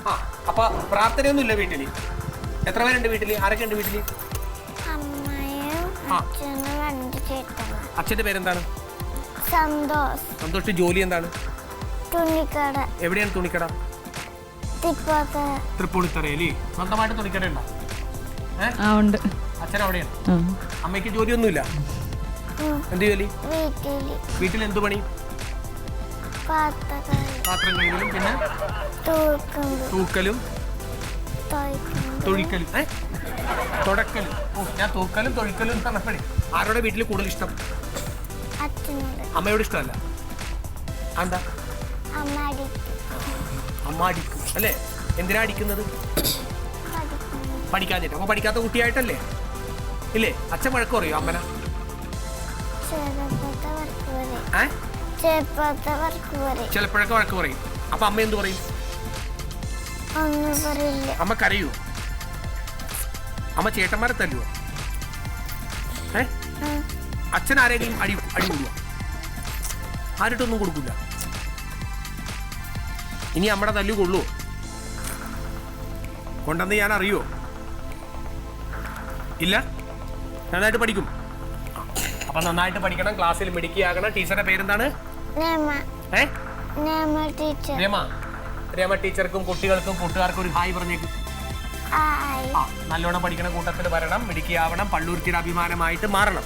ആ അപ്പൊ പ്രാർത്ഥനയൊന്നുമില്ല വീട്ടില്? എത്ര പേരുണ്ട് വീട്ടില്? ആരൊക്കെ ഉണ്ട് വീട്ടില്? അച്ഛന്റെ പേരെന്താണ്? സന്തോഷ്. സന്തോഷ് ജോലി എന്താണ്? തുണിക്കട. എവിടെയാണ് തുണിക്കട? തൃപ്പൂണിത്തറയില്. സ്വന്തമായിട്ട് തുണിക്കട ഉണ്ടോ? ഉണ്ട്. അച്ഛൻ അവിടെയാണ്. അമ്മയ്ക്ക് ജോലിയൊന്നുമില്ല? എന്ത് ജോലി? വീട്ടിൽ എന്ത് പണി? പാത്രം കഴുകലും പിന്നെ തൂക്കലും തൊഴിക്കലും തുടക്കലും. ഞാൻ തൂക്കലും തൊഴിക്കലും പറഞ്ഞപ്പോഴേ ആരോടെ വീട്ടിൽ കൂടുതൽ ഇഷ്ടം? അമ്മയോട് ഇഷ്ടമല്ല? എന്താ? അമ്മ അടിക്കും അല്ലേ? എന്തിനാ അടിക്കുന്നത്? പഠിക്കാതിട്ട്. അമ്മ പഠിക്കാത്ത കുട്ടിയായിട്ടല്ലേ? ഇല്ലേ? അച്ഛൻ വഴക്ക് പറയോ അമ്മന? ചിലപ്പോഴൊക്കെ വഴക്ക് പറയും. അപ്പൊ അമ്മ എന്ത് പറയും? അമ്മ കരയോ? അമ്മ ചേട്ടന്മാരെ തല്ലുവോ? അച്ഛൻ ആരെങ്കിലും അടി കൊടുക്കുക? ആരിട്ടൊന്നും കൊടുക്കില്ല. ഇനി അമ്മയുടെ തല്ലു കൊള്ളുവോ? കൊണ്ടെന്ന് ഞാൻ അറിയോ? ഇല്ല. നന്നായിട്ട് പഠിക്കും. അപ്പൊ നന്നായിട്ട് പഠിക്കണം, ക്ലാസ്സിൽ മിടുക്കിയാകണം. ടീച്ചറുടെ പേരെന്താണ്? രമ ടീച്ചർക്കും കുട്ടികൾക്കും കൂട്ടുകാർക്കും ഒരു ഹായ് പറഞ്ഞേക്കും. നല്ലോണം പഠിക്കണ കൂട്ടത്തിൽ വരണം, മിടുക്കിയാവണം, പള്ളൂർത്തിയുടെ അഭിമാനമായിട്ട് മാറണം.